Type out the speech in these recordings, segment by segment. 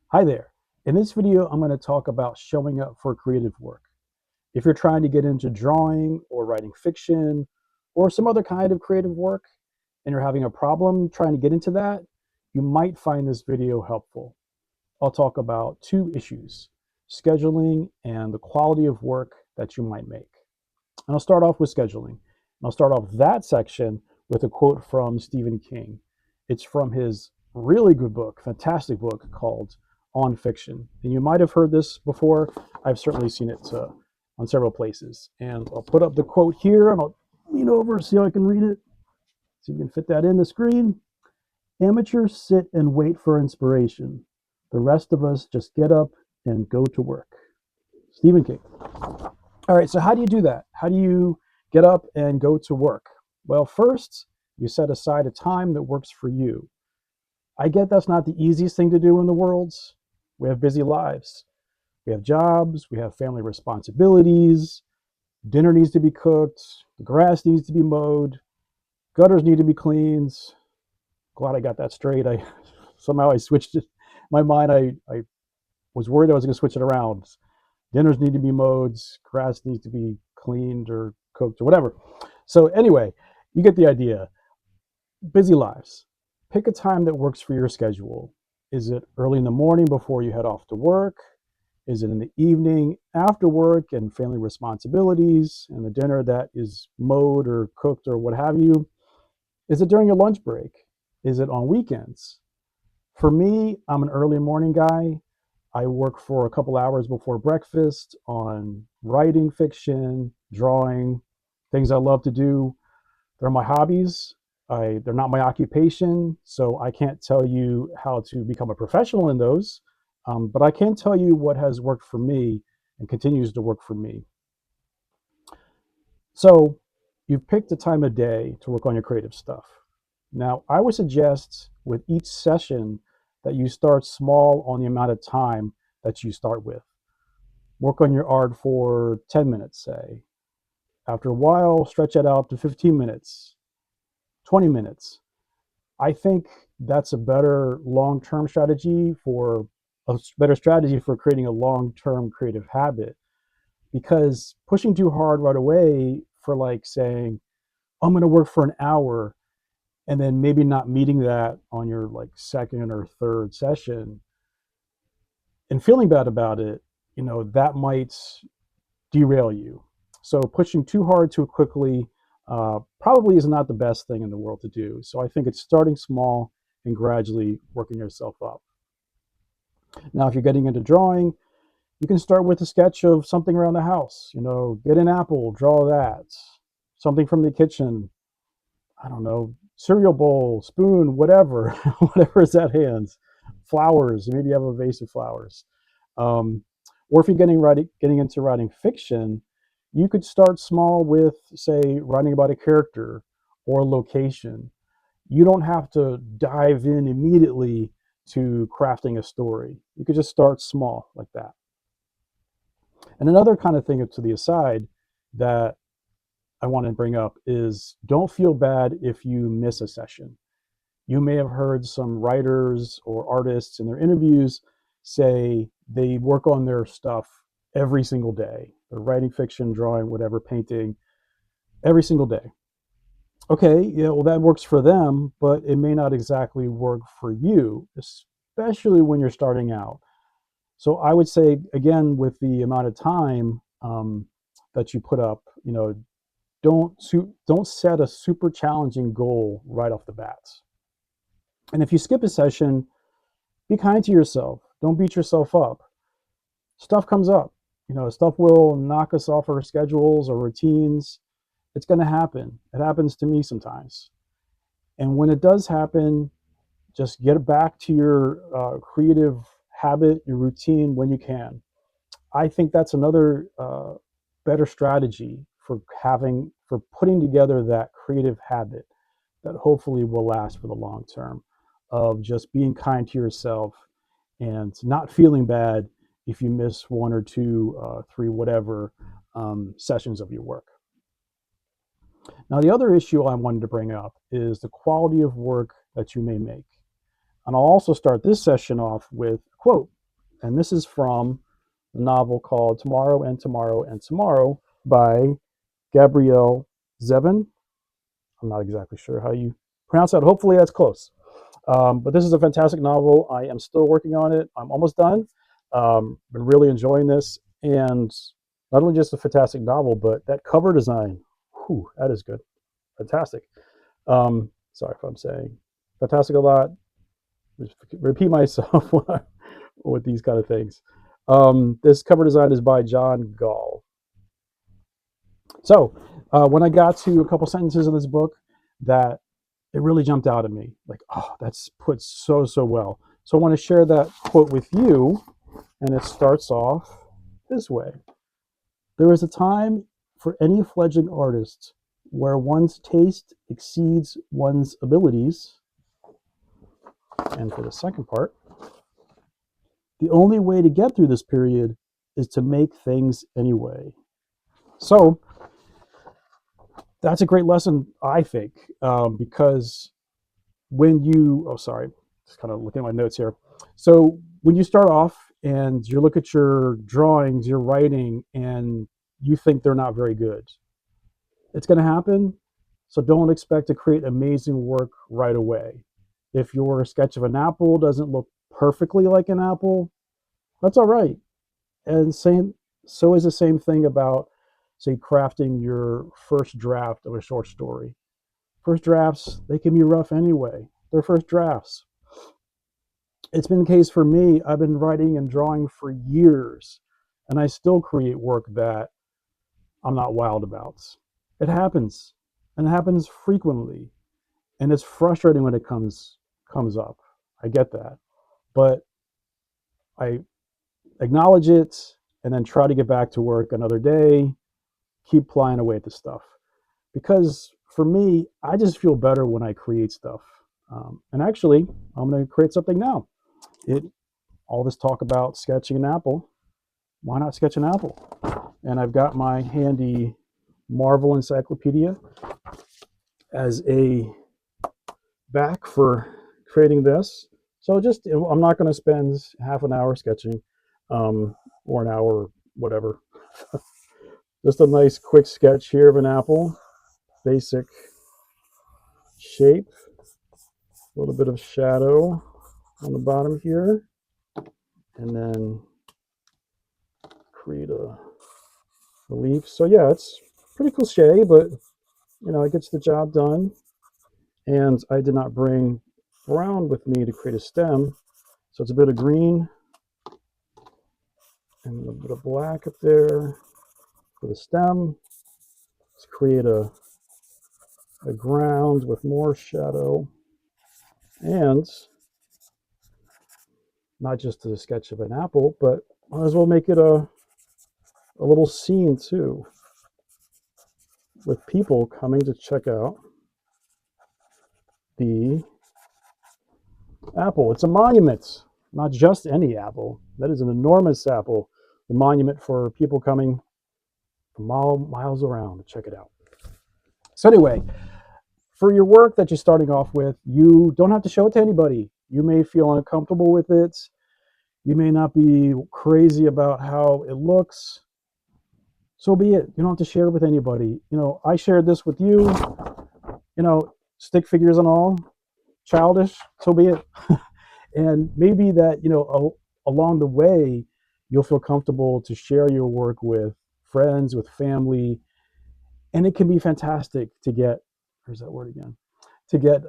Hi there. In this video, I'm going to talk about showing up for creative work. If you're trying to get into drawing or writing fiction or some other kind of creative work and you're having a problem trying to get into that, you might find this video helpful. I'll talk about two issues, scheduling and the quality of work that you might make. And I'll start off with scheduling. And I'll start off that section with a quote from Stephen King. It's from his really good book, fantastic book called On Fiction. And you might have heard this before. I've certainly seen it on several places. And I'll put up the quote here and I'll lean over, see how I can read it. See if you can fit that in the screen. Amateurs sit and wait for inspiration. The rest of us just get up and go to work. Stephen King. All right, so how do you do that? How do you get up and go to work? Well, first, you set aside a time that works for you. I get that's not the easiest thing to do in the world. We have busy lives. We have jobs, we have family responsibilities, dinner needs to be cooked, the grass needs to be mowed, gutters need to be cleaned. Glad I got that straight. I somehow I switched it. My mind, I was worried I was going to switch it around. Dinners need to be mowed, grass needs to be cleaned or cooked or whatever. So anyway, you get the idea. Busy lives. Pick a time that works for your schedule. Is it early in the morning before you head off to work? Is it in the evening after work and family responsibilities and the dinner that is mowed or cooked or what have you? Is it during your lunch break? Is it on weekends? For me, I'm an early morning guy. I work for a couple hours before breakfast on writing fiction, drawing, things I love to do. They're my hobbies. They're not my occupation, so I can't tell you how to become a professional in those. But I can tell you what has worked for me and continues to work for me. So you've picked a time of day to work on your creative stuff. Now, I would suggest with each session that you start small on the amount of time that you start with. Work on your art for 10 minutes, say. After a while, stretch it out to 15 minutes, 20 minutes. I think that's a better long-term strategy for a better strategy for creating a long-term creative habit, because pushing too hard right away for like saying, I'm going to work for an hour and then maybe not meeting that on your like second or third session and feeling bad about it, that might derail you. So pushing too hard too quickly probably is not the best thing in the world to do. So I think it's starting small and gradually working yourself up. Now, if you're getting into drawing, you can start with a sketch of something around the house. Get an apple, draw that. Something from the kitchen, I don't know, cereal bowl, spoon, whatever, whatever is at hand. Flowers, maybe you have a vase of flowers. Um, or if you're getting into writing fiction, you could start small with, say, writing about a character or a location. You don't have to dive in immediately to crafting a story. You could just start small like that. And another kind of thing to the aside that I want to bring up is don't feel bad if you miss a session. You may have heard some writers or artists in their interviews say they work on their stuff every single day. They're writing fiction, drawing, whatever, painting every single day. Okay, yeah, well, that works for them, but it may not exactly work for you, especially when you're starting out. So I would say, again, with the amount of time that you put up, don't set a super challenging goal right off the bat. And if you skip a session, be kind to yourself. Don't beat yourself up. Stuff comes up. Stuff will knock us off our schedules or routines. It's going to happen. It happens to me sometimes. And when it does happen, just get back to your creative habit, your routine when you can. I think that's another better strategy for putting together that creative habit that hopefully will last for the long term, of just being kind to yourself and not feeling bad if you miss one or two, three, whatever sessions of your work. Now, the other issue I wanted to bring up is the quality of work that you may make. And I'll also start this session off with a quote And this is from the novel called Tomorrow and Tomorrow and Tomorrow by Gabrielle Zevin. I'm not exactly sure how you pronounce that. Hopefully that's close. But this is a fantastic novel. I am still working on it. I'm almost done. Been really enjoying this. And not only just a fantastic novel, but that cover design, whew, that is good. Fantastic. Sorry if I'm saying fantastic a lot. Just repeat myself with these kind of things. This cover design is by John Gall. So when I got to a couple sentences in this book that it really jumped out at me, like, oh, that's put so well. So I want to share that quote with you, and it starts off this way. There is a time for any fledgling artist where one's taste exceeds one's abilities. And for the second part, the only way to get through this period is to make things anyway. So that's a great lesson, I think, because when you, oh, sorry, just kind of looking at my notes here. So when you start off and you look at your drawings, your writing, and you think they're not very good, it's going to happen. So don't expect to create amazing work right away. If your sketch of an apple doesn't look perfectly like an apple, that's all right. And so is the same thing about, say, crafting your first draft of a short story. First drafts, they can be rough anyway. They're first drafts. It's been the case for me. I've been writing and drawing for years, and I still create work that I'm not wild about. It happens, and it happens frequently, and it's frustrating when it comes up. I get that, but I acknowledge it and then try to get back to work another day, keep plying away at the stuff. Because for me, I just feel better when I create stuff. And actually, I'm going to create something now. It All this talk about sketching an apple. Why not sketch an apple? And I've got my handy Marvel Encyclopedia as a back for creating this. So just, I'm not going to spend half an hour sketching, or an hour, whatever. Just a nice quick sketch here of an apple, basic shape, a little bit of shadow on the bottom here, and then create a leaf. So yeah, it's pretty cliche, but it gets the job done. And I did not bring brown with me to create a stem, so it's a bit of green and a little bit of black up there for the stem. Let's create a ground with more shadow, and not just a sketch of an apple, but might as well make it a little scene too, with people coming to check out the apple. It's a monument, not just any apple. That is an enormous apple, a monument for people coming from miles around to check it out. So anyway, for your work that you're starting off with, you don't have to show it to anybody. You may feel uncomfortable with it. You may not be crazy about how it looks. So be it. You don't have to share it with anybody. I shared this with you, stick figures and all, childish, so be it. And maybe that, along the way, you'll feel comfortable to share your work with friends, with family, and it can be fantastic to get, there's that word again, to get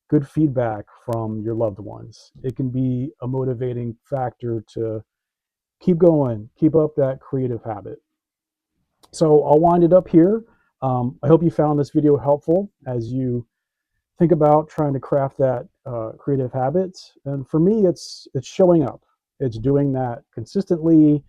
good feedback from your loved ones. It can be a motivating factor to keep going, keep up that creative habit. So I'll wind it up here. I hope you found this video helpful as you think about trying to craft that creative habit. And for me, it's showing up. It's doing that consistently,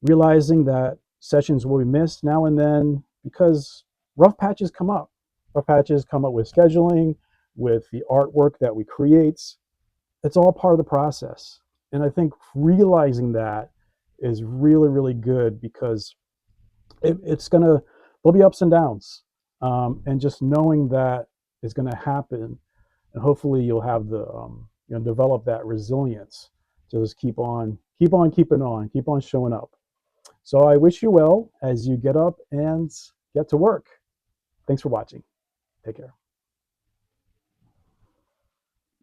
realizing that sessions will be missed now and then because rough patches come up. Rough patches come up with scheduling, with the artwork that we create. It's all part of the process. And I think realizing that is really, really good because it's going to, there'll be ups and downs. And just knowing that is going to happen, and hopefully you'll have the, develop that resilience Just keep on showing up. So I wish you well as you get up and get to work. Thanks for watching. Take care.